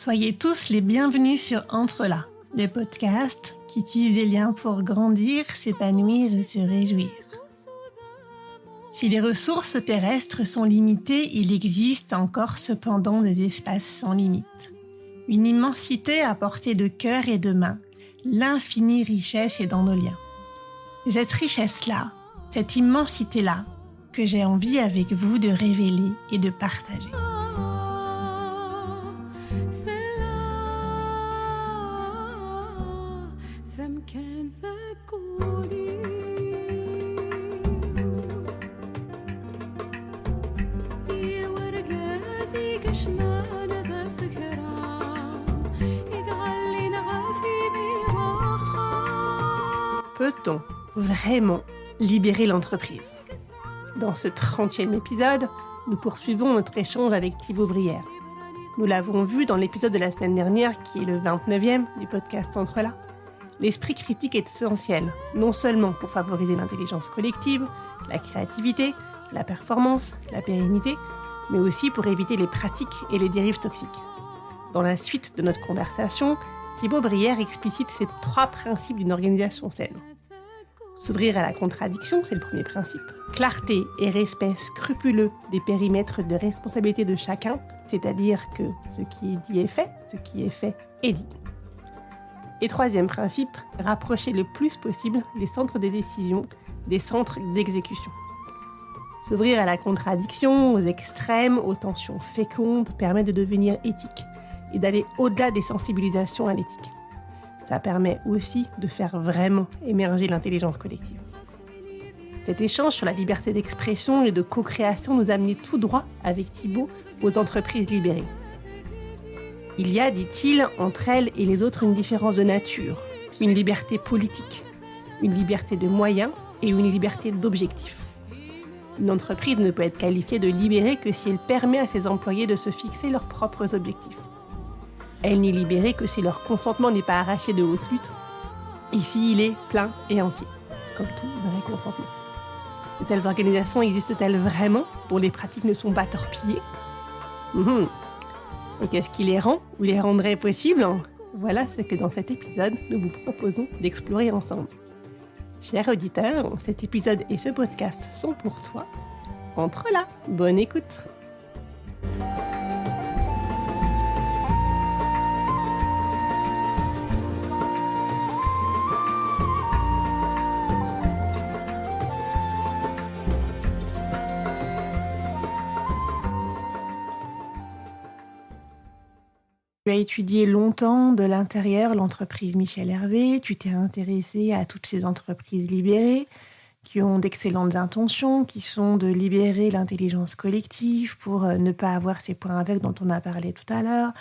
Soyez tous les bienvenus sur Entre là, le podcast qui tisse des liens pour grandir, s'épanouir et se réjouir. Si les ressources terrestres sont limitées, il existe encore cependant des espaces sans limite. Une immensité à portée de cœur et de main, l'infinie richesse est dans nos liens. Et cette richesse-là, cette immensité-là, que j'ai envie avec vous de révéler et de partager. Peut-on vraiment libérer l'entreprise ? Dans ce 30e épisode, nous poursuivons notre échange avec Thibaut Brière. Nous l'avons vu dans l'épisode de la semaine dernière, qui est le 29e du podcast Entre là. L'esprit critique est essentiel, non seulement pour favoriser l'intelligence collective, la créativité, la performance, la pérennité, mais aussi pour éviter les pratiques et les dérives toxiques. Dans la suite de notre conversation, Thibaut Brière explicite ces 3 principes d'une organisation saine. S'ouvrir à la contradiction, c'est le premier principe. Clarté et respect scrupuleux des périmètres de responsabilité de chacun, c'est-à-dire que ce qui est dit est fait, ce qui est fait est dit. Et 3e principe, rapprocher le plus possible les centres de décision des centres d'exécution. S'ouvrir à la contradiction, aux extrêmes, aux tensions fécondes, permet de devenir éthique et d'aller au-delà des sensibilisations à l'éthique. Ça permet aussi de faire vraiment émerger l'intelligence collective. Cet échange sur la liberté d'expression et de co-création nous a amené tout droit, avec Thibaut, aux entreprises libérées. Il y a, dit-il, entre elles et les autres une différence de nature, une liberté politique, une liberté de moyens et une liberté d'objectifs. Une entreprise ne peut être qualifiée de libérée que si elle permet à ses employés de se fixer leurs propres objectifs. Elle n'est libérée que si leur consentement n'est pas arraché de haute lutte. Ici, il est plein et entier, comme tout vrai consentement. De telles organisations existent-elles vraiment, dont les pratiques ne sont pas torpillées ? Et qu'est-ce qui les rend ou les rendrait possibles ? Voilà ce que dans cet épisode, nous vous proposons d'explorer ensemble. Chers auditeurs, cet épisode et ce podcast sont pour toi. Entre là, bonne écoute. Tu as étudié longtemps de l'intérieur l'entreprise Michel Hervé, tu t'es intéressé à toutes ces entreprises libérées qui ont d'excellentes intentions, qui sont de libérer l'intelligence collective pour ne pas avoir ces points aveugles dont on a parlé tout à l'heure,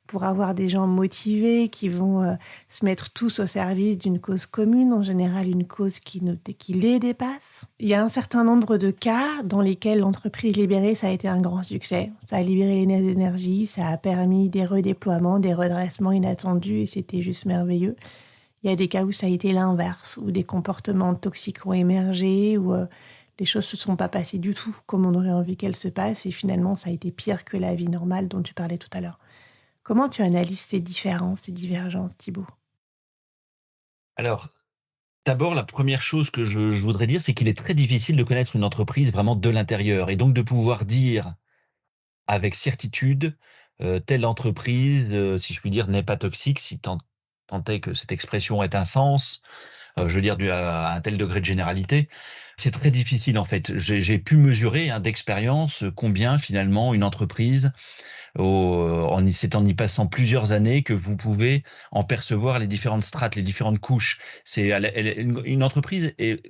pour avoir des gens motivés qui vont se mettre tous au service d'une cause commune, en général une cause qui les dépasse. Il y a un certain nombre de cas dans lesquels l'entreprise libérée, ça a été un grand succès. Ça a libéré les énergies, ça a permis des redéploiements, des redressements inattendus et c'était juste merveilleux. Il y a des cas où ça a été l'inverse, où des comportements toxiques ont émergé, où les choses ne se sont pas passées du tout comme on aurait envie qu'elles se passent et finalement ça a été pire que la vie normale dont tu parlais tout à l'heure. Comment tu analyses ces différences, ces divergences, Thibaut ? Alors, d'abord, la première chose que je voudrais dire, c'est qu'il est très difficile de connaître une entreprise vraiment de l'intérieur et donc de pouvoir dire avec certitude telle entreprise, si je puis dire, n'est pas toxique, si tant est que cette expression ait un sens, je veux dire à un tel degré de généralité. C'est très difficile en fait. J'ai pu mesurer d'expérience combien finalement une entreprise, c'est en y passant plusieurs années que vous pouvez en percevoir les différentes strates, les différentes couches. Une entreprise est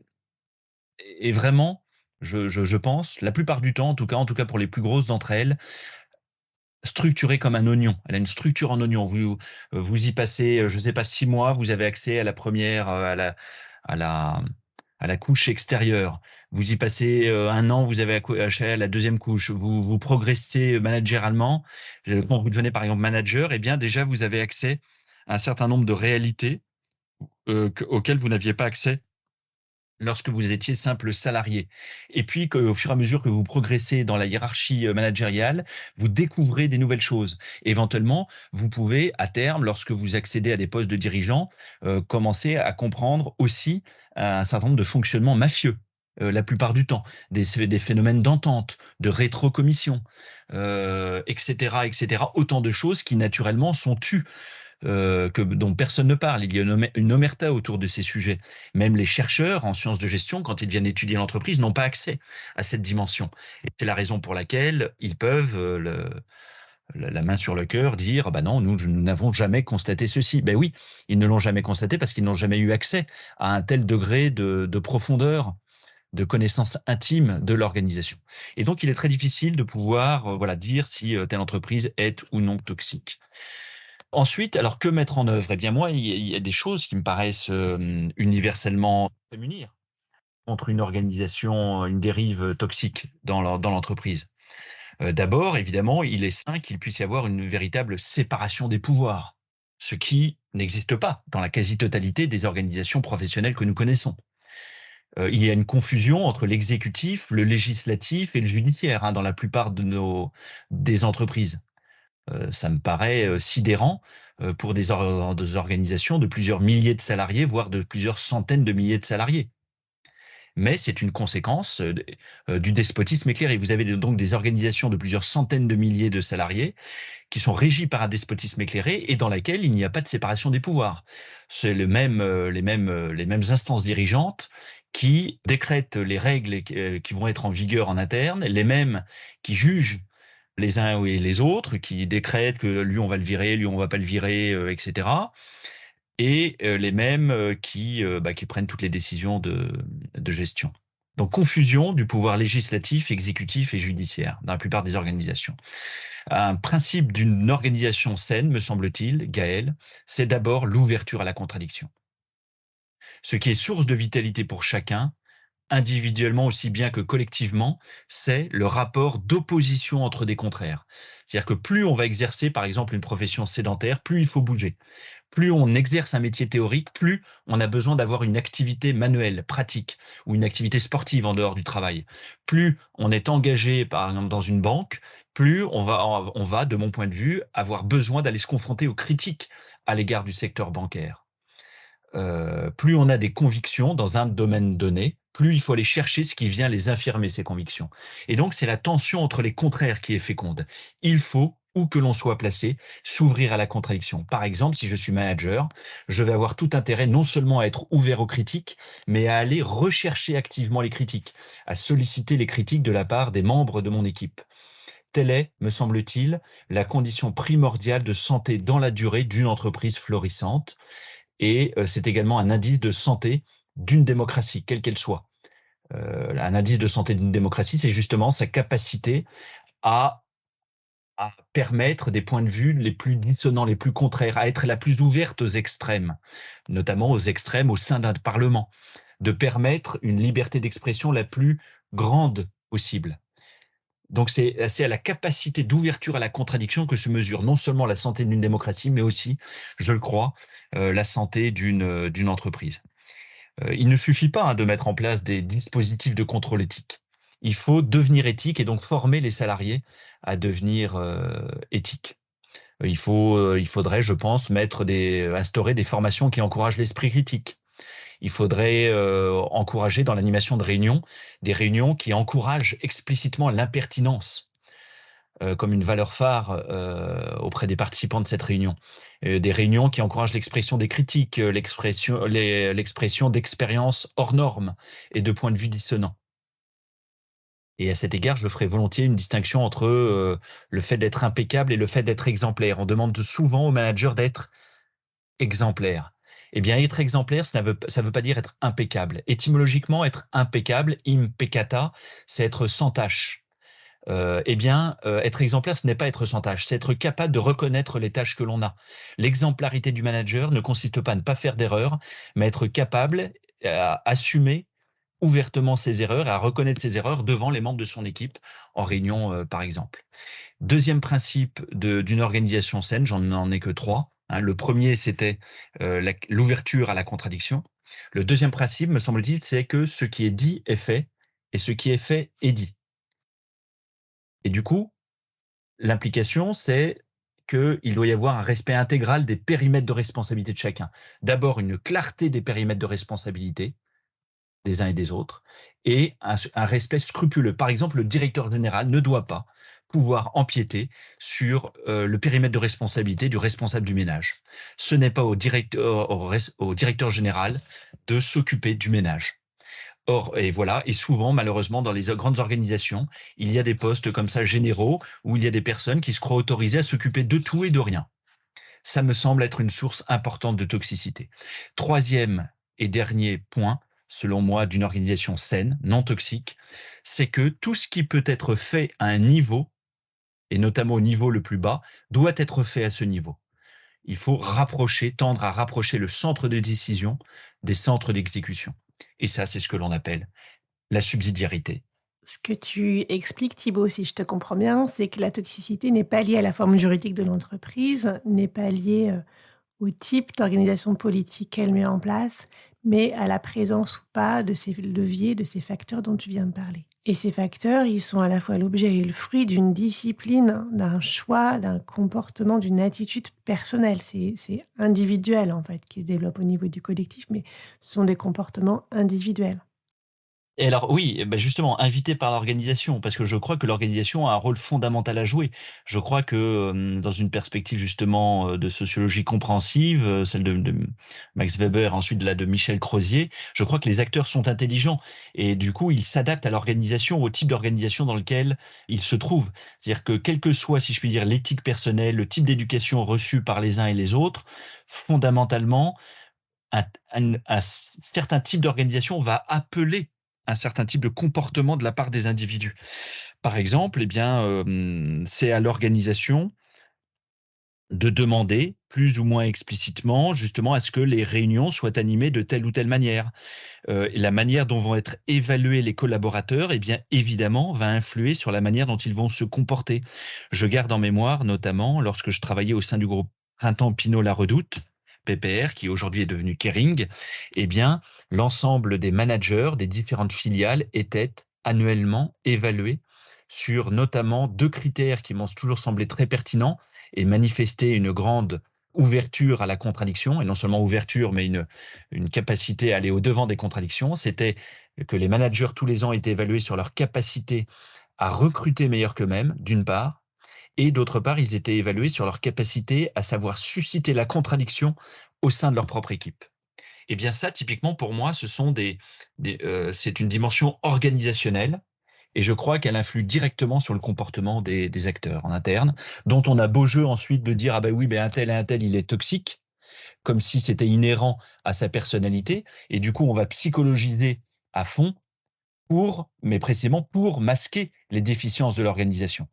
vraiment, je pense, la plupart du temps, en tout cas pour les plus grosses d'entre elles, structurée comme un oignon. Elle a une structure en oignon. Vous y passez, je ne sais pas, 6 mois, vous avez accès à la première, à la couche extérieure. Vous y passez 1 an, vous avez accès à la deuxième couche. Vous progressez managéralement. Quand vous devenez par exemple manager, eh bien déjà vous avez accès à un certain nombre de réalités auxquelles vous n'aviez pas accès lorsque vous étiez simple salarié. Et puis qu'au fur et à mesure que vous progressez dans la hiérarchie managériale, vous découvrez des nouvelles choses. Éventuellement, vous pouvez, à terme, lorsque vous accédez à des postes de dirigeants, commencer à comprendre aussi un certain nombre de fonctionnements mafieux. La plupart du temps, des phénomènes d'entente, de rétrocommission, etc., etc. Autant de choses qui, naturellement, sont tues. Dont personne ne parle. Il y a une omerta autour de ces sujets. Même les chercheurs en sciences de gestion, quand ils viennent étudier l'entreprise, n'ont pas accès à cette dimension. Et c'est la raison pour laquelle ils peuvent, la main sur le cœur, dire bah non, nous n'avons jamais constaté ceci. Ben oui, ils ne l'ont jamais constaté parce qu'ils n'ont jamais eu accès à un tel degré de profondeur, de connaissance intime de l'organisation. Et donc, il est très difficile de pouvoir dire si telle entreprise est ou non toxique. Ensuite, alors que mettre en œuvre? Eh bien moi, il y a des choses qui me paraissent, universellement prémunir contre une organisation, une dérive toxique dans l'entreprise. D'abord, évidemment, il est sain qu'il puisse y avoir une véritable séparation des pouvoirs, ce qui n'existe pas dans la quasi-totalité des organisations professionnelles que nous connaissons. Il y a une confusion entre l'exécutif, le législatif et le judiciaire, dans la plupart des entreprises. Ça me paraît sidérant pour des organisations de plusieurs milliers de salariés, voire de plusieurs centaines de milliers de salariés. Mais c'est une conséquence du despotisme éclairé. Vous avez donc des organisations de plusieurs centaines de milliers de salariés qui sont régies par un despotisme éclairé et dans laquelle il n'y a pas de séparation des pouvoirs. C'est les mêmes instances dirigeantes qui décrètent les règles qui vont être en vigueur en interne, les mêmes qui jugent les uns et les autres, qui décrètent que lui on va le virer, lui on va pas le virer, etc. Et les mêmes qui prennent toutes les décisions de gestion. Donc confusion du pouvoir législatif, exécutif et judiciaire dans la plupart des organisations. Un principe d'une organisation saine, me semble-t-il, Gaël, c'est d'abord l'ouverture à la contradiction. Ce qui est source de vitalité pour chacun, individuellement aussi bien que collectivement, c'est le rapport d'opposition entre des contraires. C'est-à-dire que plus on va exercer, par exemple, une profession sédentaire, plus il faut bouger. Plus on exerce un métier théorique, plus on a besoin d'avoir une activité manuelle, pratique, ou une activité sportive en dehors du travail. Plus on est engagé, par exemple, dans une banque, plus on va, de mon point de vue, avoir besoin d'aller se confronter aux critiques à l'égard du secteur bancaire. Plus on a des convictions dans un domaine donné, plus il faut aller chercher ce qui vient les infirmer, ces convictions. Et donc, c'est la tension entre les contraires qui est féconde. Il faut, où que l'on soit placé, s'ouvrir à la contradiction. Par exemple, si je suis manager, je vais avoir tout intérêt non seulement à être ouvert aux critiques, mais à aller rechercher activement les critiques, à solliciter les critiques de la part des membres de mon équipe. Telle est, me semble-t-il, la condition primordiale de santé dans la durée d'une entreprise florissante. Et c'est également un indice de santé d'une démocratie, quelle qu'elle soit. Un indice de santé d'une démocratie, c'est justement sa capacité à permettre des points de vue les plus dissonants, les plus contraires, à être la plus ouverte aux extrêmes, notamment aux extrêmes au sein d'un parlement, de permettre une liberté d'expression la plus grande possible. Donc c'est à la capacité d'ouverture à la contradiction que se mesure non seulement la santé d'une démocratie, mais aussi, je le crois, la santé d'une entreprise. Il ne suffit pas de mettre en place des dispositifs de contrôle éthique. Il faut devenir éthique et donc former les salariés à devenir éthiques. Il faudrait, je pense, instaurer des formations qui encouragent l'esprit critique. Il faudrait encourager dans l'animation de réunions, des réunions qui encouragent explicitement l'impertinence comme une valeur phare auprès des participants de cette réunion. Des réunions qui encouragent l'expression des critiques, l'expression d'expériences hors normes et de points de vue dissonants. Et à cet égard, je ferai volontiers une distinction entre le fait d'être impeccable et le fait d'être exemplaire. On demande souvent aux managers d'être exemplaires. Eh bien, être exemplaire, ça veut pas dire être impeccable. Étymologiquement, être impeccable, impeccata, c'est être sans tâche. Être exemplaire, ce n'est pas être sans tâche, c'est être capable de reconnaître les tâches que l'on a. L'exemplarité du manager ne consiste pas à ne pas faire d'erreurs, mais être capable à assumer ouvertement ses erreurs et à reconnaître ses erreurs devant les membres de son équipe en réunion, par exemple. Deuxième principe d'une organisation saine, j'en ai que 3. Le premier, c'était l'ouverture à la contradiction. Le deuxième principe, me semble-t-il, c'est que ce qui est dit est fait et ce qui est fait est dit. Et du coup, l'implication, c'est qu'il doit y avoir un respect intégral des périmètres de responsabilité de chacun. D'abord, une clarté des périmètres de responsabilité des uns et des autres, et un respect scrupuleux. Par exemple, le directeur général ne doit pas pouvoir empiéter sur le périmètre de responsabilité du responsable du ménage. Ce n'est pas au directeur général de s'occuper du ménage. Or, et voilà, et souvent, malheureusement, dans les grandes organisations, il y a des postes comme ça généraux où il y a des personnes qui se croient autorisées à s'occuper de tout et de rien. Ça me semble être une source importante de toxicité. Troisième et dernier point, selon moi, d'une organisation saine, non toxique, c'est que tout ce qui peut être fait à un niveau, et notamment au niveau le plus bas, doit être fait à ce niveau. Il faut tendre à rapprocher le centre de décision des centres d'exécution. Et ça, c'est ce que l'on appelle la subsidiarité. Ce que tu expliques, Thibaut, si je te comprends bien, c'est que la toxicité n'est pas liée à la forme juridique de l'entreprise, n'est pas liée au type d'organisation politique qu'elle met en place, mais à la présence ou pas de ces leviers, de ces facteurs dont tu viens de parler. Et ces facteurs, ils sont à la fois l'objet et le fruit d'une discipline, d'un choix, d'un comportement, d'une attitude personnelle. C'est individuel, en fait, qui se développe au niveau du collectif, mais ce sont des comportements individuels. Et alors oui, justement, invité par l'organisation, parce que je crois que l'organisation a un rôle fondamental à jouer. Je crois que, dans une perspective justement, de sociologie compréhensive, celle de Max Weber, ensuite de Michel Crozier, je crois que les acteurs sont intelligents et du coup, ils s'adaptent à l'organisation, au type d'organisation dans lequel ils se trouvent. C'est-à-dire que quelle que soit, si je puis dire, l'éthique personnelle, le type d'éducation reçu par les uns et les autres, fondamentalement, un certain type d'organisation va appeler un certain type de comportement de la part des individus. Par exemple, c'est à l'organisation de demander plus ou moins explicitement, justement, à ce que les réunions soient animées de telle ou telle manière. Et la manière dont vont être évalués les collaborateurs, eh bien, évidemment, va influer sur la manière dont ils vont se comporter. Je garde en mémoire, notamment, lorsque je travaillais au sein du groupe Printemps Pinot La Redoute, PPR, qui aujourd'hui est devenu Kering, eh bien, l'ensemble des managers des différentes filiales étaient annuellement évalués sur notamment 2 critères qui m'ont toujours semblé très pertinents et manifestaient une grande ouverture à la contradiction, et non seulement ouverture, mais une capacité à aller au-devant des contradictions. C'était que les managers, tous les ans, étaient évalués sur leur capacité à recruter meilleur qu'eux-mêmes, d'une part, et d'autre part, ils étaient évalués sur leur capacité à savoir susciter la contradiction au sein de leur propre équipe. Et bien ça, typiquement, pour moi, c'est une dimension organisationnelle et je crois qu'elle influe directement sur le comportement des acteurs en interne, dont on a beau jeu ensuite de dire: «Ah ben oui, ben un tel et un tel, il est toxique», comme si c'était inhérent à sa personnalité et du coup, on va psychologiser à fond mais précisément pour masquer les déficiences de l'organisation.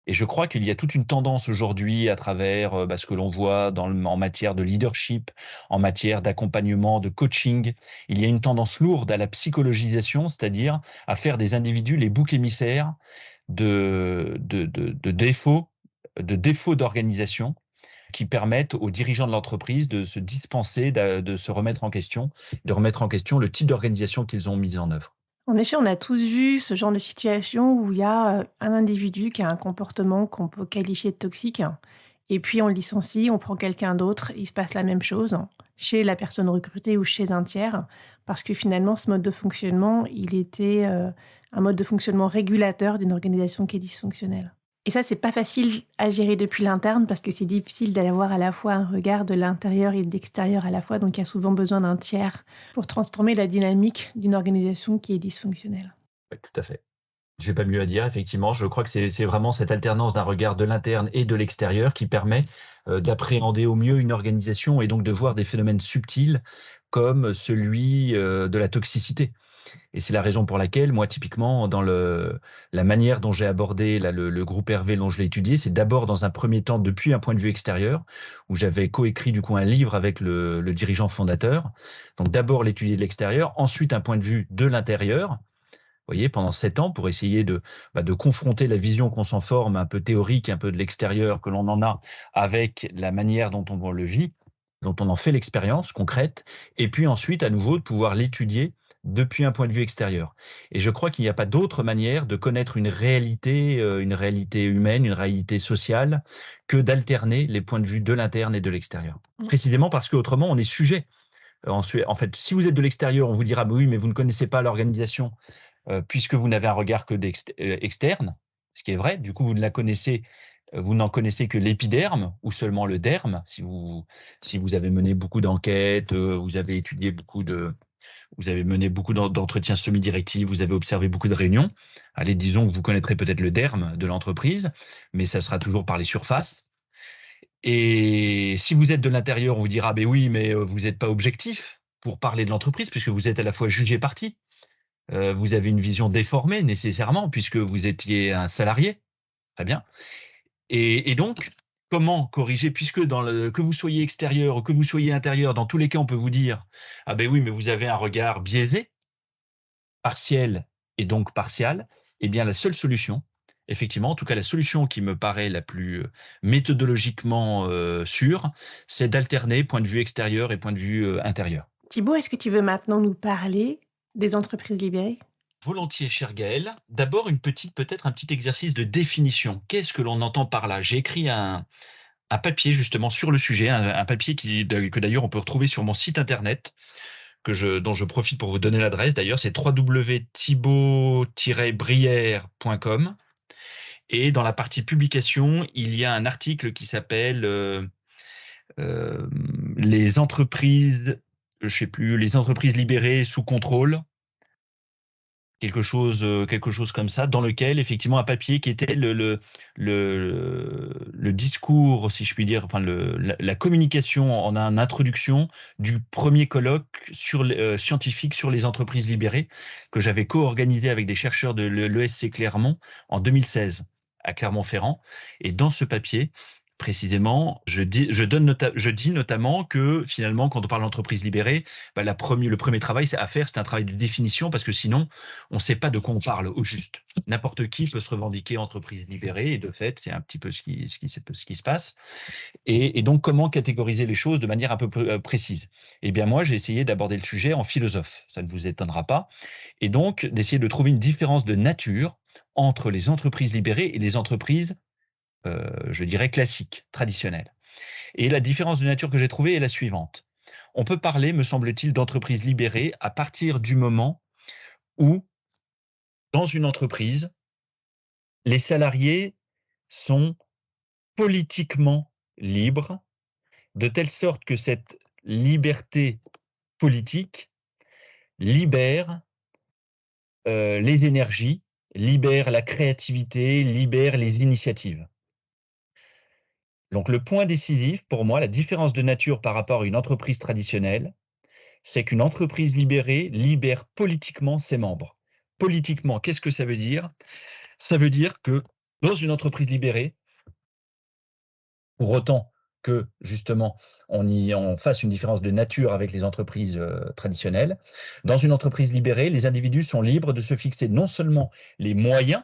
Et je crois qu'il y a toute une tendance aujourd'hui à travers, ce que l'on voit en matière de leadership, en matière d'accompagnement, de coaching. Il y a une tendance lourde à la psychologisation, c'est-à-dire à faire des individus les boucs émissaires de défauts d'organisation qui permettent aux dirigeants de l'entreprise de se dispenser, de se remettre en question, de remettre en question le type d'organisation qu'ils ont mis en œuvre. En effet, on a tous vu ce genre de situation où il y a un individu qui a un comportement qu'on peut qualifier de toxique, et puis on le licencie, on prend quelqu'un d'autre, il se passe la même chose chez la personne recrutée ou chez un tiers, parce que finalement, ce mode de fonctionnement, il était un mode de fonctionnement régulateur d'une organisation qui est dysfonctionnelle. Et ça, c'est pas facile à gérer depuis l'interne parce que c'est difficile d'avoir à la fois un regard de l'intérieur et de l'extérieur à la fois. Donc, il y a souvent besoin d'un tiers pour transformer la dynamique d'une organisation qui est dysfonctionnelle. Ouais, tout à fait. J'ai pas mieux à dire, effectivement. Je crois que c'est vraiment cette alternance d'un regard de l'interne et de l'extérieur qui permet, d'appréhender au mieux une organisation et donc de voir des phénomènes subtils comme celui, de la toxicité. Et c'est la raison pour laquelle, moi, typiquement, la manière dont j'ai abordé là, le groupe Hervé dont je l'ai étudié, c'est d'abord dans un premier temps depuis un point de vue extérieur, où j'avais coécrit du coup un livre avec le dirigeant fondateur. Donc d'abord l'étudier de l'extérieur, ensuite un point de vue de l'intérieur, voyez, pendant 7 ans pour essayer de confronter la vision qu'on s'en forme un peu théorique, un peu de l'extérieur que l'on en a avec la manière dont on le vit. dont on en fait l'expérience concrète, et puis ensuite, à nouveau, de pouvoir l'étudier depuis un point de vue extérieur. Et je crois qu'il n'y a pas d'autre manière de connaître une réalité humaine, une réalité sociale, que d'alterner les points de vue de l'interne et de l'extérieur. Précisément parce qu'autrement, on est sujet. En fait, si vous êtes de l'extérieur, on vous dira, oui, mais vous ne connaissez pas l'organisation, puisque vous n'avez un regard que externe, ce qui est vrai. Du coup, vous n'en connaissez que l'épiderme ou seulement le derme. Si vous avez mené beaucoup d'enquêtes, vous avez mené beaucoup d'entretiens semi-directifs, vous avez observé beaucoup de réunions. Allez, disons que vous connaîtrez peut-être le derme de l'entreprise, mais ça sera toujours par les surfaces. Et si vous êtes de l'intérieur, on vous dira, ben oui, mais vous n'êtes pas objectif pour parler de l'entreprise, puisque vous êtes à la fois juge et partie. Vous avez une vision déformée nécessairement, puisque vous étiez un salarié. Très bien. Et donc, comment corriger, puisque que vous soyez extérieur ou que vous soyez intérieur, dans tous les cas, on peut vous dire, ah ben oui, mais vous avez un regard biaisé, partiel et donc partial. Eh bien, la seule solution, effectivement, en tout cas la solution qui me paraît la plus méthodologiquement sûre, c'est d'alterner point de vue extérieur et point de vue intérieur. Thibaut, est-ce que tu veux maintenant nous parler des entreprises libérées? Volontiers, cher Gaël. D'abord, peut-être un petit exercice de définition. Qu'est-ce que l'on entend par là? J'ai écrit un papier justement sur le sujet, un papier que d'ailleurs on peut retrouver sur mon site internet, dont je profite pour vous donner l'adresse. D'ailleurs, c'est www.thibaut-brière.com. Et dans la partie publication, il y a un article qui s'appelle les entreprises, les entreprises libérées sous contrôle. Quelque chose comme ça, dans lequel effectivement un papier qui était le discours, si je puis dire, enfin la communication en introduction du premier colloque scientifique sur les entreprises libérées, que j'avais co-organisé avec des chercheurs de l'ESC Clermont en 2016 à Clermont-Ferrand. Et dans ce papier, précisément, je dis notamment que finalement, quand on parle d'entreprise libérée, le premier travail à faire, c'est un travail de définition, parce que sinon, on ne sait pas de quoi on parle au juste. N'importe qui peut se revendiquer entreprise libérée, et de fait, c'est un petit peu ce qui se passe. Et donc, comment catégoriser les choses de manière un peu précise? Eh bien, moi, j'ai essayé d'aborder le sujet en philosophe, ça ne vous étonnera pas, et donc d'essayer de trouver une différence de nature entre les entreprises libérées et les entreprises je dirais classique, traditionnelle. Et la différence de nature que j'ai trouvée est la suivante. On peut parler, me semble-t-il, d'entreprise libérée à partir du moment où, dans une entreprise, les salariés sont politiquement libres, de telle sorte que cette liberté politique libère les énergies, libère la créativité, libère les initiatives. Donc le point décisif, pour moi, la différence de nature par rapport à une entreprise traditionnelle, c'est qu'une entreprise libérée libère politiquement ses membres. Politiquement, qu'est-ce que ça veut dire? Ça veut dire que dans une entreprise libérée, pour autant que justement on fasse une différence de nature avec les entreprises traditionnelles, dans une entreprise libérée, les individus sont libres de se fixer non seulement les moyens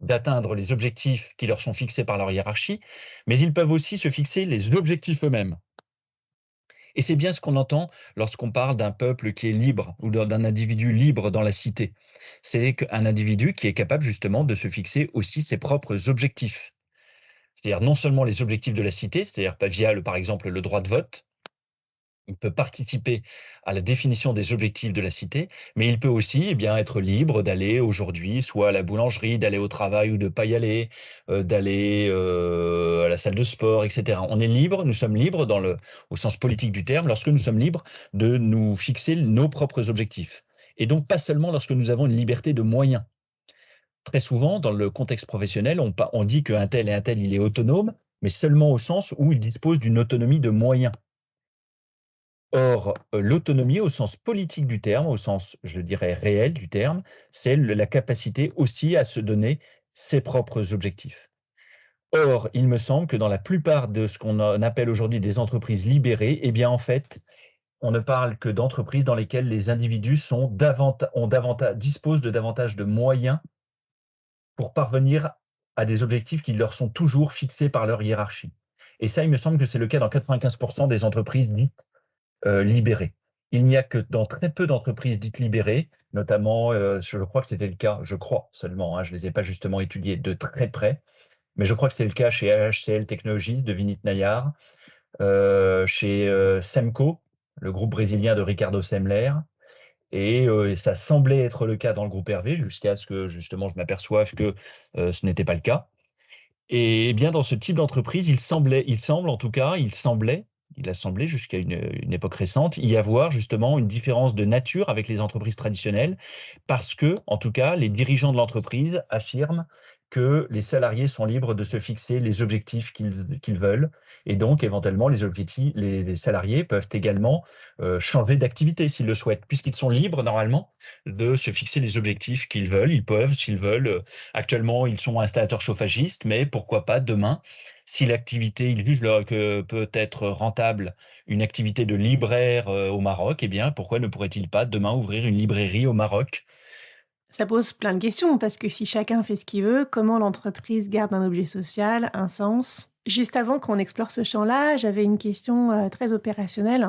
d'atteindre les objectifs qui leur sont fixés par leur hiérarchie, mais ils peuvent aussi se fixer les objectifs eux-mêmes. Et c'est bien ce qu'on entend lorsqu'on parle d'un peuple qui est libre ou d'un individu libre dans la cité. C'est un individu qui est capable justement de se fixer aussi ses propres objectifs. C'est-à-dire non seulement les objectifs de la cité, c'est-à-dire via par exemple le droit de vote, il peut participer à la définition des objectifs de la cité, mais il peut aussi être libre d'aller aujourd'hui soit à la boulangerie, d'aller au travail ou de ne pas y aller, d'aller à la salle de sport, etc. On est libre, nous sommes libres au sens politique du terme, lorsque nous sommes libres de nous fixer nos propres objectifs. Et donc pas seulement lorsque nous avons une liberté de moyens. Très souvent, dans le contexte professionnel, on dit qu'un tel et un tel, il est autonome, mais seulement au sens où il dispose d'une autonomie de moyens. Or, l'autonomie au sens politique du terme, au sens, je le dirais, réel du terme, c'est la capacité aussi à se donner ses propres objectifs. Or, il me semble que dans la plupart de ce qu'on appelle aujourd'hui des entreprises libérées, en fait, on ne parle que d'entreprises dans lesquelles les individus disposent de davantage de moyens pour parvenir à des objectifs qui leur sont toujours fixés par leur hiérarchie. Et ça, il me semble que c'est le cas dans 95% des entreprises dites libérées. Il n'y a que dans très peu d'entreprises dites libérées, notamment, je crois que c'était le cas, je crois seulement, je ne les ai pas justement étudiées de très près, mais je crois que c'était le cas chez HCL Technologies de Vinit Nayar, chez Semco, le groupe brésilien de Ricardo Semler, et ça semblait être le cas dans le groupe Hervé, jusqu'à ce que justement je m'aperçoive que ce n'était pas le cas. Et bien dans ce type d'entreprise, il a semblé jusqu'à une époque récente, y avoir justement une différence de nature avec les entreprises traditionnelles, parce que, en tout cas, les dirigeants de l'entreprise affirment que les salariés sont libres de se fixer les objectifs qu'ils veulent, et donc éventuellement les salariés peuvent également changer d'activité s'ils le souhaitent, puisqu'ils sont libres normalement de se fixer les objectifs qu'ils veulent. Ils peuvent, s'ils veulent, actuellement ils sont installateurs chauffagistes, mais pourquoi pas demain, si l'activité, ils jugent que peut être rentable, une activité de libraire au Maroc, eh bien pourquoi ne pourrait-il pas demain ouvrir une librairie au Maroc? Ça pose plein de questions parce que si chacun fait ce qu'il veut, comment l'entreprise garde un objet social, un sens? Juste avant qu'on explore ce champ-là, j'avais une question très opérationnelle.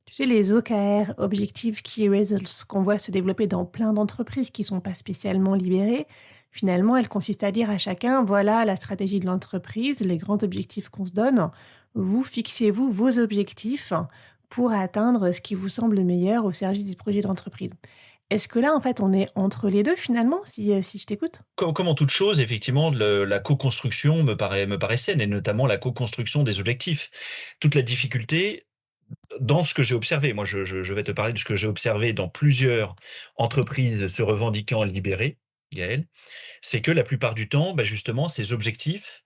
Tu sais, les OKR, Objective Key Results, qu'on voit se développer dans plein d'entreprises qui ne sont pas spécialement libérées, finalement, elles consistent à dire à chacun, voilà la stratégie de l'entreprise, les grands objectifs qu'on se donne. Vous fixez-vous vos objectifs pour atteindre ce qui vous semble le meilleur au service du projet d'entreprise. Est-ce que là, en fait, on est entre les deux finalement, si je t'écoute? Comme en toute chose, effectivement, la co-construction me paraît saine, et notamment la co-construction des objectifs. Toute la difficulté, dans ce que j'ai observé, moi je vais te parler de ce que j'ai observé dans plusieurs entreprises se revendiquant libérées, Gaël, c'est que la plupart du temps, justement, ces objectifs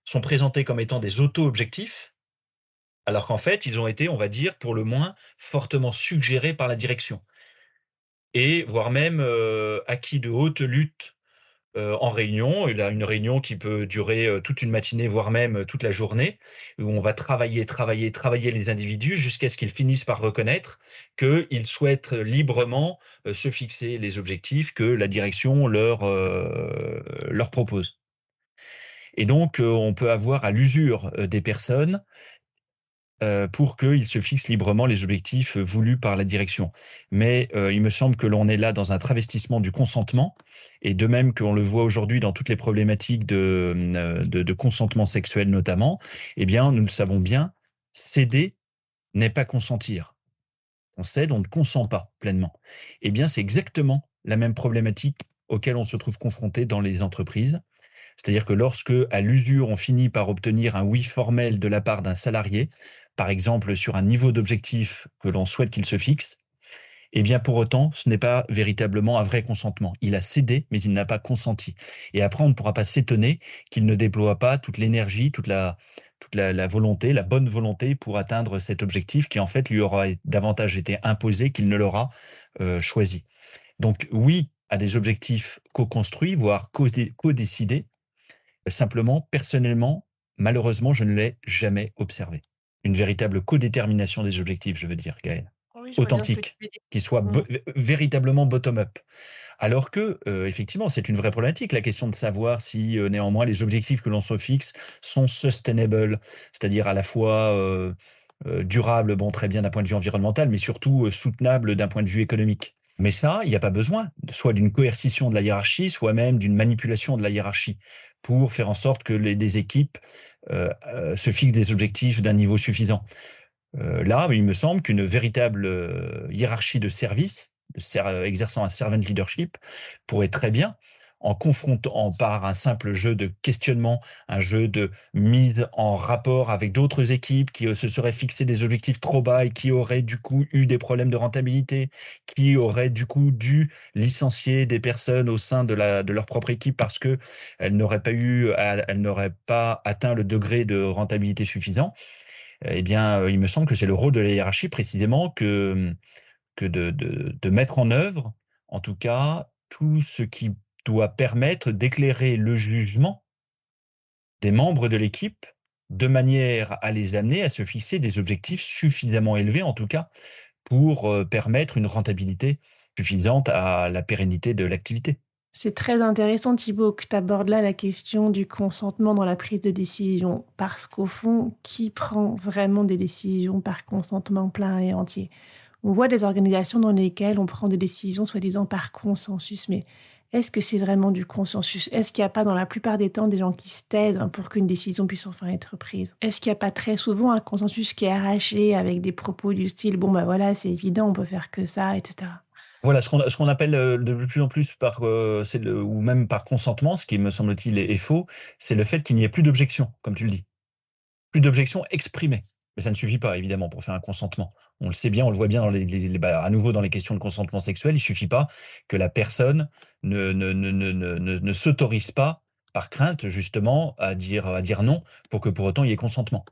sont présentés comme étant des auto-objectifs, alors qu'en fait, ils ont été, on va dire, pour le moins, fortement suggérés par la direction, et voire même acquis de haute lutte en réunion. Il a une réunion qui peut durer toute une matinée, voire même toute la journée, où on va travailler les individus jusqu'à ce qu'ils finissent par reconnaître qu'ils souhaitent librement se fixer les objectifs que la direction leur propose. Et donc, on peut avoir à l'usure des personnes pour qu'ils se fixent librement les objectifs voulus par la direction. Mais il me semble que l'on est là dans un travestissement du consentement, et de même qu'on le voit aujourd'hui dans toutes les problématiques de consentement sexuel notamment, eh bien, nous le savons bien, céder n'est pas consentir. On cède, on ne consent pas pleinement. Eh bien, c'est exactement la même problématique auquel on se trouve confronté dans les entreprises. C'est-à-dire que lorsque, à l'usure, on finit par obtenir un oui formel de la part d'un salarié, par exemple sur un niveau d'objectif que l'on souhaite qu'il se fixe, eh bien pour autant, ce n'est pas véritablement un vrai consentement. Il a cédé, mais il n'a pas consenti. Et après, on ne pourra pas s'étonner qu'il ne déploie pas toute l'énergie, toute la volonté, la bonne volonté pour atteindre cet objectif qui en fait lui aura davantage été imposé qu'il ne l'aura choisi. Donc oui, à des objectifs co-construits, voire co-décidés. Simplement, personnellement, malheureusement, je ne l'ai jamais observé. Une véritable codétermination des objectifs, je veux dire, Gaël. Oui, je vois bien ce que tu Authentique, veux dire. qui soit véritablement bottom-up. Alors que, effectivement, c'est une vraie problématique, la question de savoir si, néanmoins, les objectifs que l'on se fixe sont sustainable, c'est-à-dire à la fois durables, bon, très bien d'un point de vue environnemental, mais surtout soutenables d'un point de vue économique. Mais ça, il n'y a pas besoin, soit d'une coercition de la hiérarchie, soit même d'une manipulation de la hiérarchie, pour faire en sorte que des équipes se fixent des objectifs d'un niveau suffisant. Là, il me semble qu'une véritable hiérarchie de service, exerçant un servant leadership, pourrait très bien, en confrontant par un simple jeu de questionnement, un jeu de mise en rapport avec d'autres équipes qui se seraient fixé des objectifs trop bas et qui auraient du coup eu des problèmes de rentabilité, qui auraient du coup dû licencier des personnes au sein de leur propre équipe parce qu'elles n'auraient pas atteint le degré de rentabilité suffisant. Eh bien, il me semble que c'est le rôle de la hiérarchie précisément que de mettre en œuvre, en tout cas, tout ce qui doit permettre d'éclairer le jugement des membres de l'équipe, de manière à les amener à se fixer des objectifs suffisamment élevés, en tout cas, pour permettre une rentabilité suffisante à la pérennité de l'activité. C'est très intéressant, Thibaut, que tu abordes là la question du consentement dans la prise de décision, parce qu'au fond, qui prend vraiment des décisions par consentement plein et entier? On voit des organisations dans lesquelles on prend des décisions soi-disant par consensus, mais est-ce que c'est vraiment du consensus? Est-ce qu'il n'y a pas dans la plupart des temps des gens qui se taisent pour qu'une décision puisse enfin être prise? Est-ce qu'il n'y a pas très souvent un consensus qui est arraché avec des propos du style «bon bah voilà, c'est évident, on peut faire que ça», etc. Voilà, ce qu'on appelle, de plus en plus par, c'est le ou même par consentement, ce qui me semble-t-il est faux, c'est le fait qu'il n'y ait plus d'objection, comme tu le dis. Plus d'objection exprimée. Mais ça ne suffit pas évidemment pour faire un consentement. On le sait bien, on le voit bien dans à nouveau dans les questions de consentement sexuel, il suffit pas que la personne ne s'autorise pas, par crainte justement, à dire non, pour que pour autant il y ait consentement.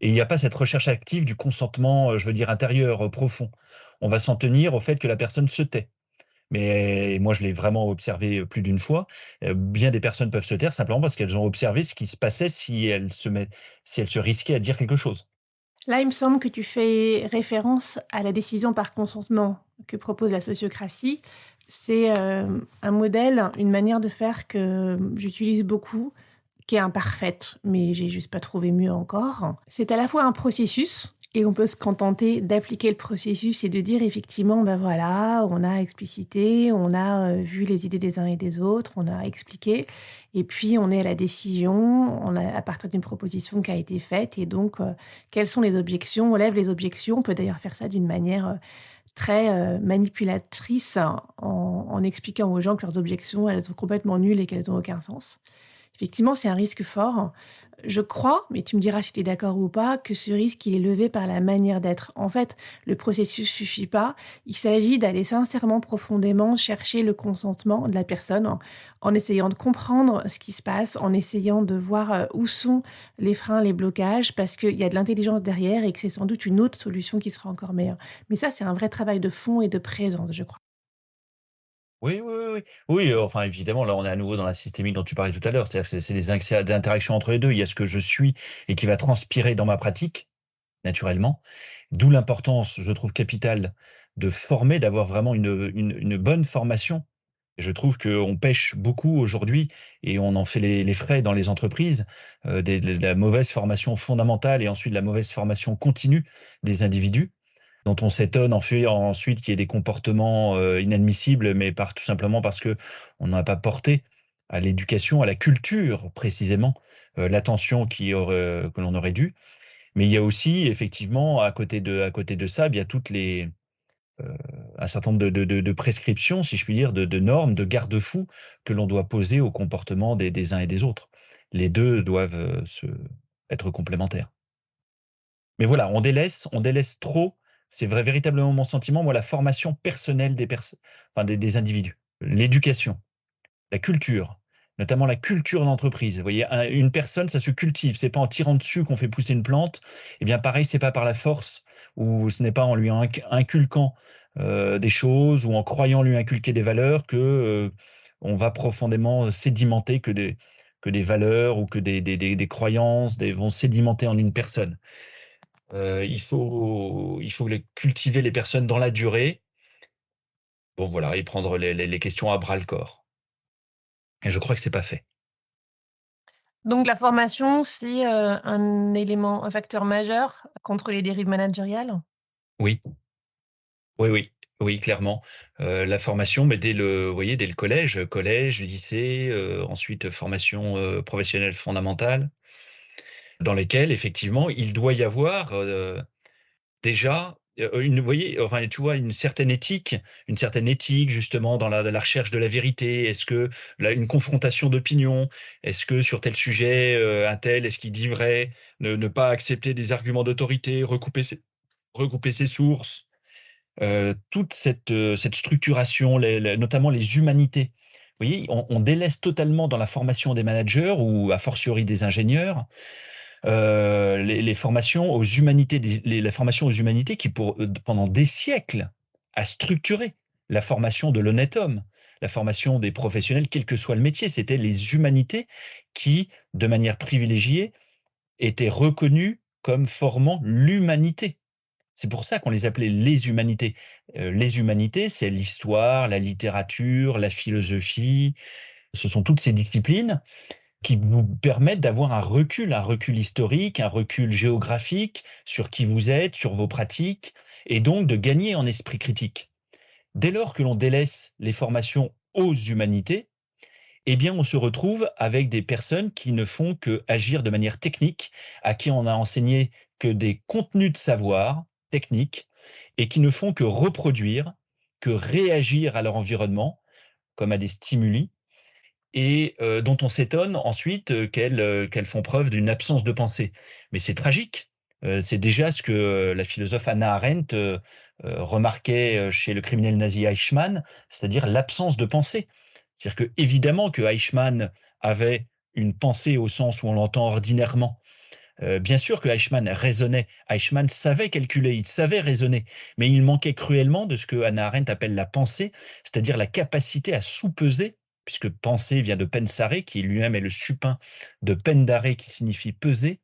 Et il n'y a pas cette recherche active du consentement, je veux dire intérieur, profond. On va s'en tenir au fait que la personne se tait. Mais moi, je l'ai vraiment observé, plus d'une fois. Bien des personnes peuvent se taire simplement parce qu'elles ont observé ce qui se passait si elles se risquaient à dire quelque chose. Là, il me semble que tu fais référence à la décision par consentement que propose la sociocratie. C'est un modèle, une manière de faire que j'utilise beaucoup, qui est imparfaite, mais j'ai juste pas trouvé mieux encore. C'est à la fois un processus, et on peut se contenter d'appliquer le processus et de dire effectivement, ben voilà, on a explicité, on a vu les idées des uns et des autres, on a expliqué, et puis on est à la décision, on a à partir d'une proposition qui a été faite, et donc quelles sont les objections? On lève les objections, on peut d'ailleurs faire ça d'une manière très manipulatrice, hein, en expliquant aux gens que leurs objections, elles sont complètement nulles et qu'elles n'ont aucun sens. Effectivement, c'est un risque fort. Je crois, mais tu me diras si tu es d'accord ou pas, que ce risque, il est levé par la manière d'être. En fait, le processus suffit pas. Il s'agit d'aller sincèrement, profondément chercher le consentement de la personne en essayant de comprendre ce qui se passe, en essayant de voir où sont les freins, les blocages, parce qu'il y a de l'intelligence derrière et que c'est sans doute une autre solution qui sera encore meilleure. Mais ça, c'est un vrai travail de fond et de présence, je crois. Oui, oui, oui, oui. Oui, enfin évidemment, là, on est à nouveau dans la systémique dont tu parlais tout à l'heure. C'est-à-dire que c'est des accès d'interactions entre les 2. Il y a ce que je suis et qui va transpirer dans ma pratique, naturellement. D'où l'importance, je trouve capitale, de former, d'avoir vraiment une bonne formation. Je trouve qu'on pêche beaucoup aujourd'hui et on en fait les frais dans les entreprises, de la mauvaise formation fondamentale et ensuite de la mauvaise formation continue des individus, dont on s'étonne ensuite qu'il y ait des comportements, inadmissibles, mais tout simplement parce que on n'a pas porté à l'éducation, à la culture précisément, l'attention que l'on aurait dû. Mais il y a aussi effectivement à côté de ça, il y a toutes les, heu, un certain nombre de prescriptions, si je puis dire, de normes, de garde-fous que l'on doit poser au comportement des uns et des autres. Les 2 doivent, se être complémentaires. Mais voilà, on délaisse trop, c'est vrai véritablement mon sentiment, moi, la formation personnelle des individus. L'éducation, la culture, notamment la culture d'entreprise. Vous voyez, une personne, ça se cultive, c'est pas en tirant dessus qu'on fait pousser une plante. Et bien pareil, c'est pas par la force ou ce n'est pas en lui inculquant, des choses ou en croyant lui inculquer des valeurs que, on va profondément sédimenter que des valeurs ou que des croyances vont sédimenter en une personne. Il faut cultiver les personnes dans la durée. Bon voilà et prendre les questions à bras le corps et je crois que c'est pas fait. Donc la formation, c'est un élément, un facteur majeur contre les dérives managériales? Oui, oui, oui, oui, clairement. La formation, mais vous voyez, dès le collège, lycée, ensuite formation, professionnelle fondamentale, dans lesquelles effectivement il doit y avoir, déjà, vous voyez, enfin, tu vois, une certaine éthique justement dans la recherche de la vérité. Est-ce que là, une confrontation d'opinions, est-ce que sur tel sujet, un tel, est-ce qu'il dit vrai? Ne pas accepter des arguments d'autorité, recouper ses sources, toute cette structuration, notamment les humanités. Vous voyez, on délaisse totalement dans la formation des managers ou a fortiori des ingénieurs, les formations aux humanités, la formation aux humanités qui pendant des siècles a structuré la formation de l'honnête homme, la formation des professionnels, quel que soit le métier. C'était les humanités qui, de manière privilégiée, étaient reconnues comme formant l'humanité. C'est pour ça qu'on les appelait les humanités. Les humanités, c'est l'histoire, la littérature, la philosophie. Ce sont toutes ces disciplines qui vous permettent d'avoir un recul historique, un recul géographique sur qui vous êtes, sur vos pratiques, et donc de gagner en esprit critique. Dès lors que l'on délaisse les formations aux humanités, eh bien, on se retrouve avec des personnes qui ne font que agir de manière technique, à qui on a enseigné que des contenus de savoir techniques et qui ne font que reproduire, que réagir à leur environnement, comme à des stimuli, et dont on s'étonne ensuite qu'elles font preuve d'une absence de pensée. Mais c'est tragique. C'est déjà ce que la philosophe Hannah Arendt remarquait chez le criminel nazi Eichmann, c'est-à-dire l'absence de pensée. C'est-à-dire que évidemment que Eichmann avait une pensée au sens où on l'entend ordinairement. Bien sûr que Eichmann raisonnait, Eichmann savait calculer, il savait raisonner, mais il manquait cruellement de ce que Hannah Arendt appelle la pensée, c'est-à-dire la capacité à sous-peser, puisque penser vient de pensare, qui lui-même est le supin de pendare, qui signifie peser.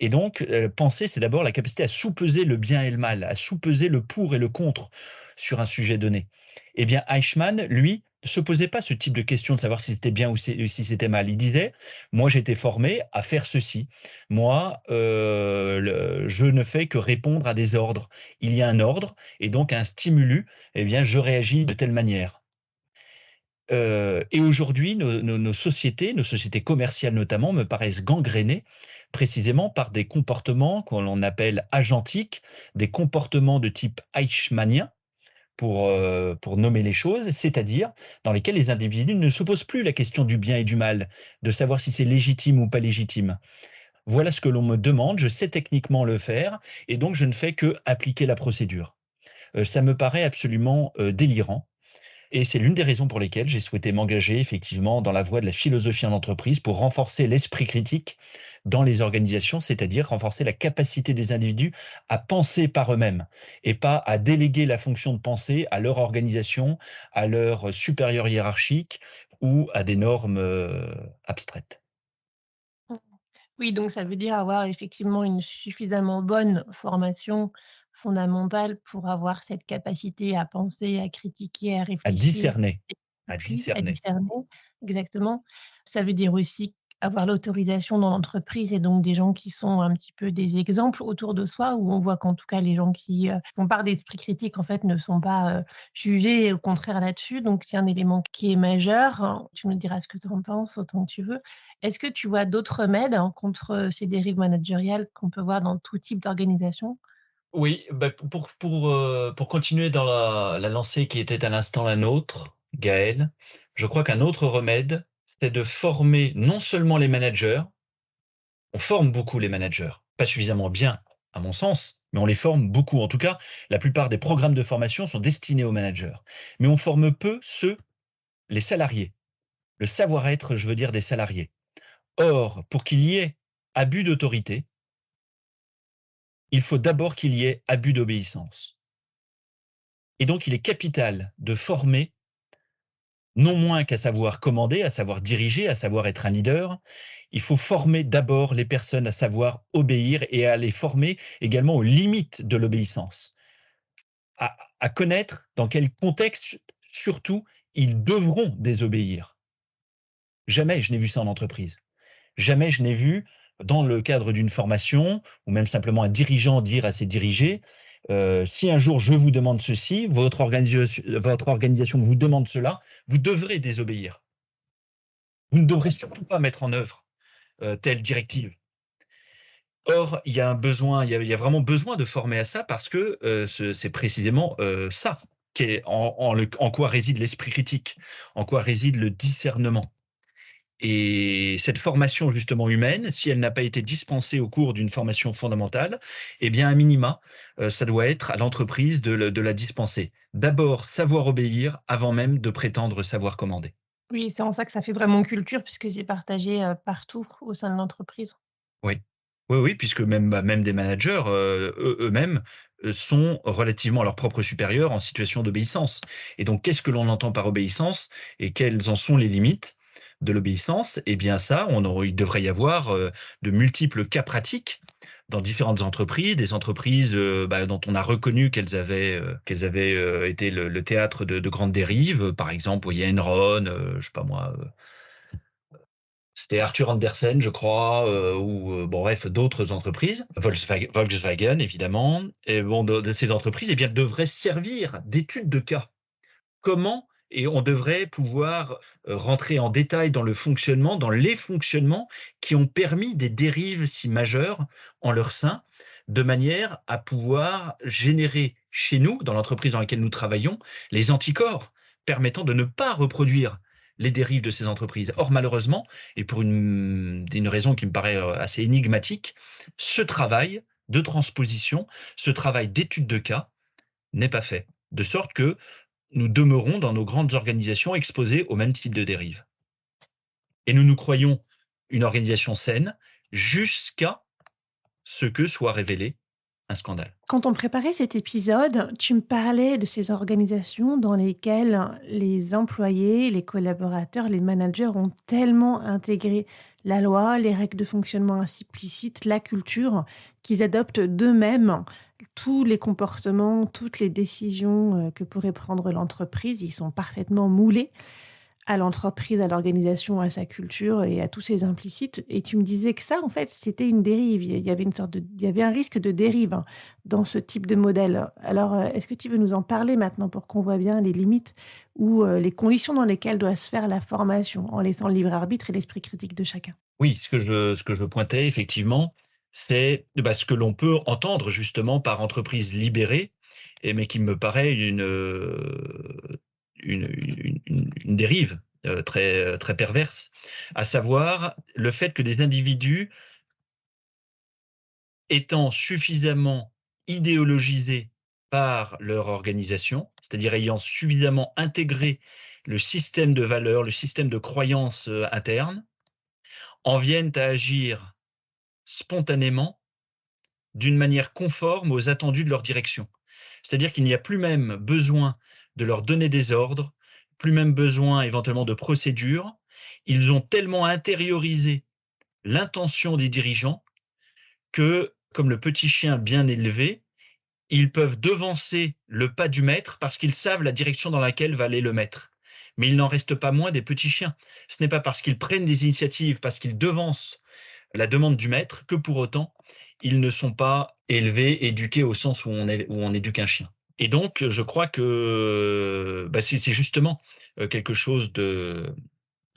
Et donc, penser, c'est d'abord la capacité à sous-peser le bien et le mal, à sous-peser le pour et le contre sur un sujet donné. Eh bien, Eichmann, lui, ne se posait pas ce type de question de savoir si c'était bien ou si c'était mal. Il disait, moi, j'ai été formé à faire ceci. Moi, je ne fais que répondre à des ordres. Il y a un ordre, et donc un stimulus, eh bien, je réagis de telle manière. Et aujourd'hui, nos sociétés commerciales notamment, me paraissent gangrénées précisément par des comportements qu'on appelle agentiques, des comportements de type eichmannien, pour nommer les choses, c'est-à-dire dans lesquels les individus ne se posent plus la question du bien et du mal, de savoir si c'est légitime ou pas légitime. Voilà ce que l'on me demande, je sais techniquement le faire, et donc je ne fais que appliquer la procédure. Ça me paraît absolument délirant. Et c'est l'une des raisons pour lesquelles j'ai souhaité m'engager effectivement dans la voie de la philosophie en entreprise pour renforcer l'esprit critique dans les organisations, c'est-à-dire renforcer la capacité des individus à penser par eux-mêmes et pas à déléguer la fonction de penser à leur organisation, à leur supérieur hiérarchique ou à des normes abstraites. Mmh. Oui, donc ça veut dire avoir effectivement une suffisamment bonne formation fondamentale pour avoir cette capacité à penser, à critiquer, à À réfléchir discerner, et à compris, à discerner. discerner. Exactement. Ça veut dire aussi avoir l'autorisation dans l'entreprise et donc des gens qui sont un petit peu des exemples autour de soi, où on voit qu'en tout cas les gens qui, font part d'esprit critique en fait ne sont pas, jugés, au contraire là-dessus, donc c'est un élément qui est majeur. Tu me diras ce que tu en penses autant que tu veux. Est-ce que tu vois d'autres remèdes, contre, ces dérives managériales qu'on peut voir dans tout type d'organisation? Oui, bah, pour continuer dans la lancée qui était à l'instant la nôtre, Gaël, je crois qu'un autre remède, c'est de former non seulement les managers, on forme beaucoup les managers, pas suffisamment bien à mon sens, mais on les forme beaucoup. En tout cas, la plupart des programmes de formation sont destinés aux managers. Mais on forme peu les salariés. Le savoir-être, je veux dire des salariés. Or, pour qu'il y ait abus d'autorité, il faut d'abord qu'il y ait abus d'obéissance. Et donc, il est capital de former non moins qu'à savoir commander, à savoir diriger, à savoir être un leader. Il faut former d'abord les personnes à savoir obéir et à les former également aux limites de l'obéissance, à connaître dans quel contexte, surtout, ils devront désobéir. Jamais je n'ai vu ça en entreprise. Jamais je n'ai vu, dans le cadre d'une formation, ou même simplement un dirigeant dire à ses dirigés, si un jour je vous demande ceci, votre organisation vous demande cela, vous devrez désobéir. Vous ne devrez surtout pas mettre en œuvre telle directive. Or, il y a un besoin, il y a vraiment besoin de former à ça parce que c'est précisément ça qui est en quoi réside l'esprit critique, en quoi réside le discernement. Et cette formation justement humaine, si elle n'a pas été dispensée au cours d'une formation fondamentale, eh bien, à minima, ça doit être à l'entreprise de la dispenser. D'abord, savoir obéir avant même de prétendre savoir commander. Oui, c'est en ça que ça fait vraiment culture puisque c'est partagé, partout au sein de l'entreprise. Oui. Oui, oui, puisque même, bah, même des managers, eux-mêmes, sont relativement à leurs propres supérieurs en situation d'obéissance. Et donc, qu'est-ce que l'on entend par obéissance et quelles en sont les limites de l'obéissance? Eh bien ça, il devrait y avoir, de multiples cas pratiques dans différentes entreprises, des entreprises dont on a reconnu qu'elles avaient été le théâtre de grandes dérives. Par exemple, il y a Enron, je sais pas moi, c'était Arthur Andersen, je crois, ou bon bref, d'autres entreprises, Volkswagen évidemment. Et bon, de ces entreprises, eh bien, devraient servir d'études de cas. Comment et on devrait pouvoir rentrer en détail dans le fonctionnement, dans les fonctionnements qui ont permis des dérives si majeures en leur sein, de manière à pouvoir générer chez nous, dans l'entreprise dans laquelle nous travaillons, les anticorps permettant de ne pas reproduire les dérives de ces entreprises. Or, malheureusement, et pour une raison qui me paraît assez énigmatique, ce travail de transposition, ce travail d'étude de cas n'est pas fait. De sorte que nous demeurons dans nos grandes organisations exposés au même type de dérives. Et nous nous croyons une organisation saine jusqu'à ce que soit révélé un scandale. Quand on préparait cet épisode, tu me parlais de ces organisations dans lesquelles les employés, les collaborateurs, les managers ont tellement intégré la loi, les règles de fonctionnement implicites, la culture, qu'ils adoptent d'eux-mêmes tous les comportements, toutes les décisions que pourrait prendre l'entreprise. Ils sont parfaitement moulés à l'entreprise, à l'organisation, à sa culture et à tous ses implicites. Et tu me disais que ça, en fait, c'était une dérive. Il y avait un risque de dérive dans ce type de modèle. Alors, est-ce que tu veux nous en parler maintenant pour qu'on voit bien les limites ou les conditions dans lesquelles doit se faire la formation, en laissant le libre arbitre et l'esprit critique de chacun? Oui, ce que je pointais effectivement, c'est ce que l'on peut entendre justement par entreprise libérée, mais qui me paraît une dérive très, très perverse, à savoir le fait que des individus étant suffisamment idéologisés par leur organisation, c'est-à-dire ayant suffisamment intégré le système de valeurs, le système de croyances internes, en viennent à agir spontanément d'une manière conforme aux attendus de leur direction. C'est-à-dire qu'il n'y a plus même besoin de leur donner des ordres, plus même besoin éventuellement de procédures. Ils ont tellement intériorisé l'intention des dirigeants que, comme le petit chien bien élevé, ils peuvent devancer le pas du maître parce qu'ils savent la direction dans laquelle va aller le maître. Mais il n'en reste pas moins des petits chiens. Ce n'est pas parce qu'ils prennent des initiatives, parce qu'ils devancent la demande du maître, que pour autant, ils ne sont pas élevés, éduqués au sens où on éduque un chien. Et donc, je crois que c'est justement quelque chose de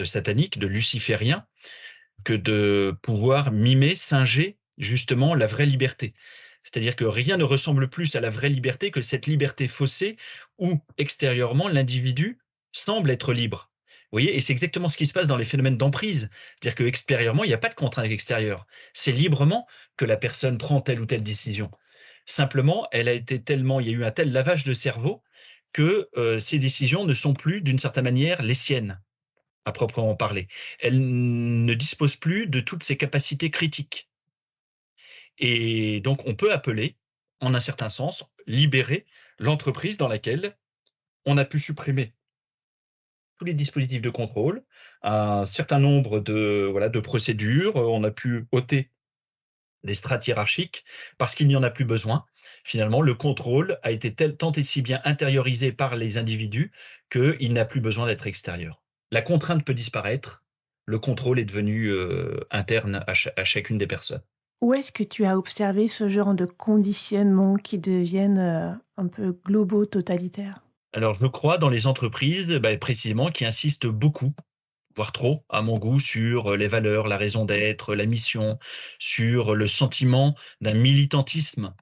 satanique, de luciférien, que de pouvoir mimer, singer justement la vraie liberté. C'est-à-dire que rien ne ressemble plus à la vraie liberté que cette liberté faussée où, extérieurement, l'individu semble être libre. Vous voyez, et c'est exactement ce qui se passe dans les phénomènes d'emprise. C'est-à-dire qu'extérieurement, il n'y a pas de contrainte extérieure. C'est librement que la personne prend telle ou telle décision. Simplement, il y a eu un tel lavage de cerveau que ces décisions ne sont plus, d'une certaine manière, les siennes, à proprement parler. Elle ne dispose plus de toutes ses capacités critiques. Et donc, on peut appeler, en un certain sens, libérer l'entreprise dans laquelle on a pu supprimer tous les dispositifs de contrôle, un certain nombre de procédures, on a pu ôter des strates hiérarchiques parce qu'il n'y en a plus besoin. Finalement, le contrôle a été tant et si bien intériorisé par les individus qu'il n'a plus besoin d'être extérieur. La contrainte peut disparaître, le contrôle est devenu interne à chacune des personnes. Où est-ce que tu as observé ce genre de conditionnements qui deviennent un peu globaux, totalitaires? Alors, je crois dans les entreprises, précisément, qui insistent beaucoup, voire trop, à mon goût, sur les valeurs, la raison d'être, la mission, sur le sentiment d'un militantisme,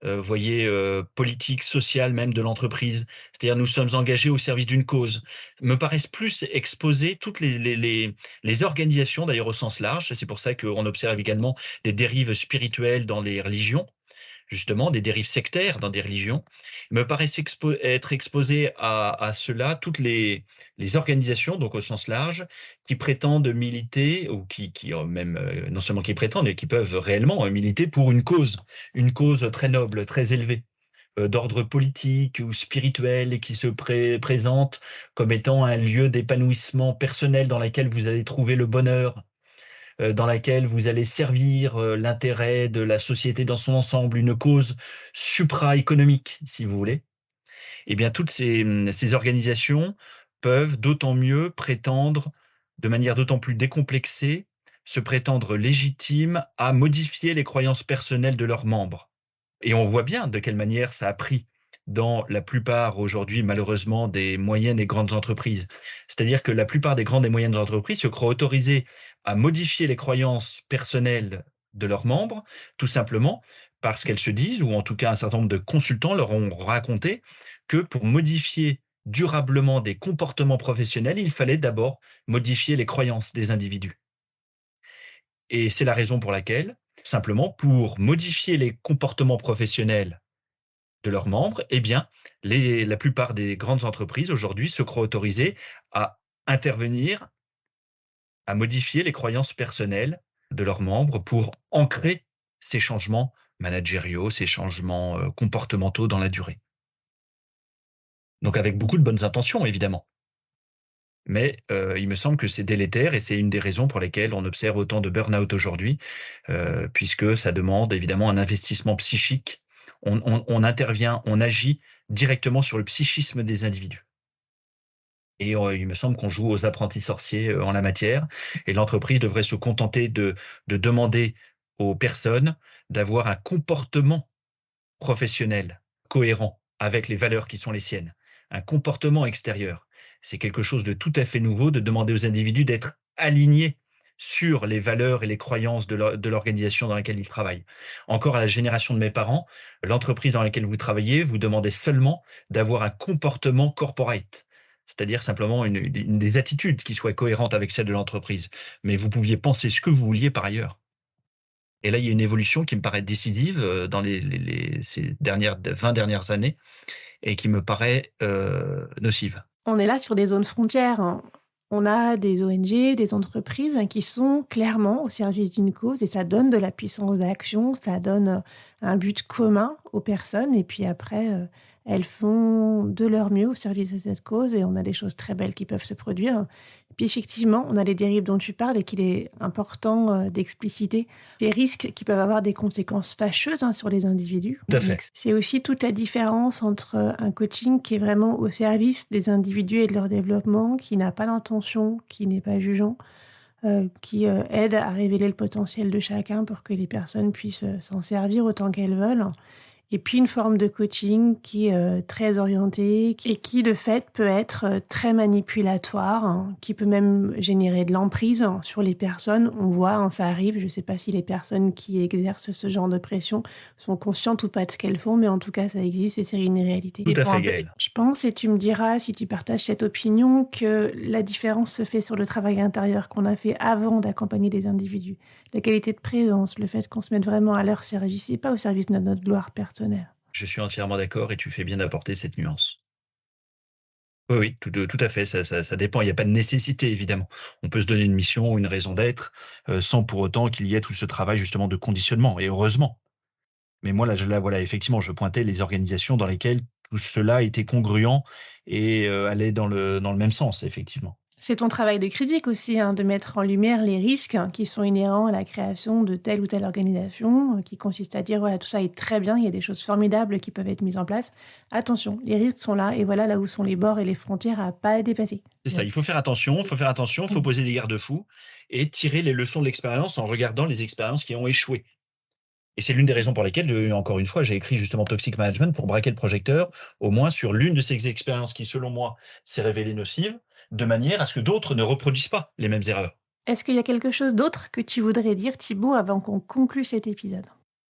voyez, politique, social même de l'entreprise. C'est-à-dire nous sommes engagés au service d'une cause. Me paraissent plus exposer toutes les organisations, d'ailleurs au sens large. C'est pour ça qu'on observe également des dérives spirituelles dans les religions, justement, des dérives sectaires dans des religions, me paraissent être exposées à cela toutes les organisations, donc au sens large, qui prétendent militer, ou qui même, non seulement qui prétendent, mais qui peuvent réellement militer pour une cause très noble, très élevée, d'ordre politique ou spirituel, et qui se présente comme étant un lieu d'épanouissement personnel dans lequel vous allez trouver le bonheur. dans laquelle vous allez servir, l'intérêt de la société dans son ensemble, une cause supra-économique, si vous voulez, eh bien toutes ces organisations peuvent d'autant mieux prétendre, de manière d'autant plus décomplexée, se prétendre légitimes à modifier les croyances personnelles de leurs membres. Et on voit bien de quelle manière ça a pris dans la plupart aujourd'hui, malheureusement, des moyennes et grandes entreprises. C'est-à-dire que la plupart des grandes et moyennes entreprises se croient autorisées à modifier les croyances personnelles de leurs membres, tout simplement parce qu'elles se disent, ou en tout cas un certain nombre de consultants leur ont raconté, que pour modifier durablement des comportements professionnels, il fallait d'abord modifier les croyances des individus. Et c'est la raison pour laquelle, simplement, pour modifier les comportements professionnels de leurs membres, eh bien, la plupart des grandes entreprises aujourd'hui se croient autorisées à intervenir, à modifier les croyances personnelles de leurs membres pour ancrer ces changements managériaux, ces changements comportementaux dans la durée. Donc avec beaucoup de bonnes intentions, évidemment. Mais il me semble que c'est délétère et c'est une des raisons pour lesquelles on observe autant de burn-out aujourd'hui, puisque ça demande évidemment un investissement psychique. On intervient, on agit directement sur le psychisme des individus et il me semble qu'on joue aux apprentis sorciers, en la matière et l'entreprise devrait se contenter de demander aux personnes d'avoir un comportement professionnel, cohérent avec les valeurs qui sont les siennes, un comportement extérieur. C'est quelque chose de tout à fait nouveau de demander aux individus d'être alignés sur les valeurs et les croyances de l'organisation dans laquelle ils travaillent. Encore à la génération de mes parents, l'entreprise dans laquelle vous travaillez vous demandait seulement d'avoir un comportement corporate, c'est-à-dire simplement des attitudes qui soient cohérentes avec celles de l'entreprise. Mais vous pouviez penser ce que vous vouliez par ailleurs. Et là, il y a une évolution qui me paraît décisive, dans ces 20 dernières années et qui me paraît, nocive. On est là sur des zones frontières, hein. On a des ONG, des entreprises qui sont clairement au service d'une cause et ça donne de la puissance d'action, ça donne un but commun aux personnes et puis après, elles font de leur mieux au service de cette cause et on a des choses très belles qui peuvent se produire. Puis effectivement, on a les dérives dont tu parles et qu'il est important d'expliciter des risques qui peuvent avoir des conséquences fâcheuses sur les individus. Tout à fait. C'est aussi toute la différence entre un coaching qui est vraiment au service des individus et de leur développement, qui n'a pas d'intention, qui n'est pas jugeant, qui aide à révéler le potentiel de chacun pour que les personnes puissent s'en servir autant qu'elles veulent. Et puis une forme de coaching qui est très orientée et qui, de fait, peut être très manipulatoire, qui peut même générer de l'emprise sur les personnes. On voit, ça arrive, je ne sais pas si les personnes qui exercent ce genre de pression sont conscientes ou pas de ce qu'elles font, mais en tout cas, ça existe et c'est une réalité. Tout à fait, Gaëlle. Je pense, et tu me diras si tu partages cette opinion, que la différence se fait sur le travail intérieur qu'on a fait avant d'accompagner les individus. La qualité de présence, le fait qu'on se mette vraiment à leur service et pas au service de notre gloire personnelle. Je suis entièrement d'accord et tu fais bien d'apporter cette nuance. Oui, oui, tout à fait, ça dépend. Il n'y a pas de nécessité, évidemment. On peut se donner une mission ou une raison d'être, sans pour autant qu'il y ait tout ce travail justement de conditionnement et heureusement. Mais moi là voilà, effectivement, je pointais les organisations dans lesquelles tout cela était congruent et allait dans le même sens, effectivement. C'est ton travail de critique aussi, de mettre en lumière les risques qui sont inhérents à la création de telle ou telle organisation, qui consiste à dire, voilà, tout ça est très bien, il y a des choses formidables qui peuvent être mises en place. Attention, les risques sont là, et voilà là où sont les bords et les frontières à pas dépasser. C'est ça, il faut faire attention, il faut poser des garde-fous et tirer les leçons de l'expérience en regardant les expériences qui ont échoué. Et c'est l'une des raisons pour lesquelles, encore une fois, j'ai écrit justement Toxic Management pour braquer le projecteur, au moins sur l'une de ces expériences qui, selon moi, s'est révélée nocive, de manière à ce que d'autres ne reproduisent pas les mêmes erreurs. Est-ce qu'il y a quelque chose d'autre que tu voudrais dire, Thibaut, avant qu'on conclue cet épisode?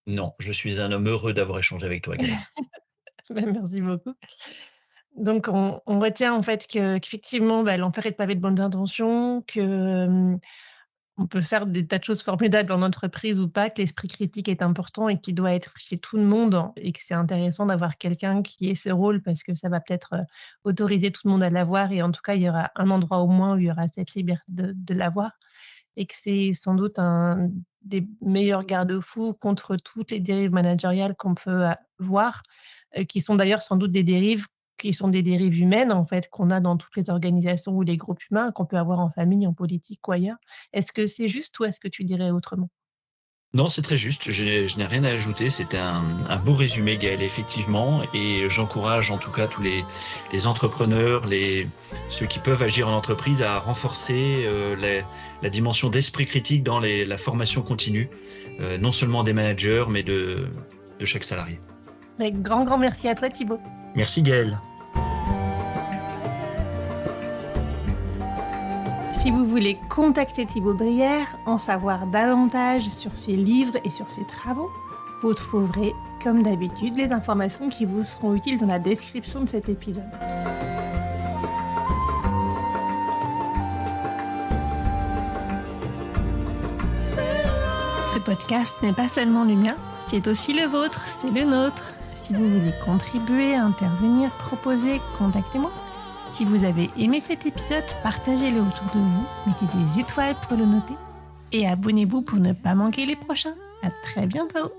Non, je suis un homme heureux d'avoir échangé avec toi, Gaëlle. Merci beaucoup. Donc on retient en fait qu'effectivement, l'enfer est pavé de bonnes intentions, que, on peut faire des tas de choses formidables en entreprise ou pas, que l'esprit critique est important et qu'il doit être chez tout le monde et que c'est intéressant d'avoir quelqu'un qui ait ce rôle parce que ça va peut-être, autoriser tout le monde à l'avoir et en tout cas, il y aura un endroit au moins où il y aura cette liberté de l'avoir et que c'est sans doute un des meilleurs garde-fous contre toutes les dérives managériales qu'on peut voir, qui sont d'ailleurs sans doute des dérives qui sont des dérives humaines, en fait, qu'on a dans toutes les organisations ou les groupes humains, qu'on peut avoir en famille, en politique ou ailleurs. Est-ce que c'est juste ou est-ce que tu dirais autrement? Non, c'est très juste, je n'ai rien à ajouter, c'était un beau résumé, Gaël, effectivement, et j'encourage en tout cas tous les entrepreneurs, ceux qui peuvent agir en entreprise à renforcer la dimension d'esprit critique dans la formation continue, non seulement des managers, mais de chaque salarié. Mais grand merci à toi, Thibaut. Merci Gaël. Si vous voulez contacter Thibaut Brière, en savoir davantage sur ses livres et sur ses travaux, vous trouverez, comme d'habitude, les informations qui vous seront utiles dans la description de cet épisode. Ce podcast n'est pas seulement le mien, c'est aussi le vôtre, c'est le nôtre. Si vous voulez contribuer, intervenir, proposer, contactez-moi. Si vous avez aimé cet épisode, partagez-le autour de vous, mettez des étoiles pour le noter et abonnez-vous pour ne pas manquer les prochains. À très bientôt.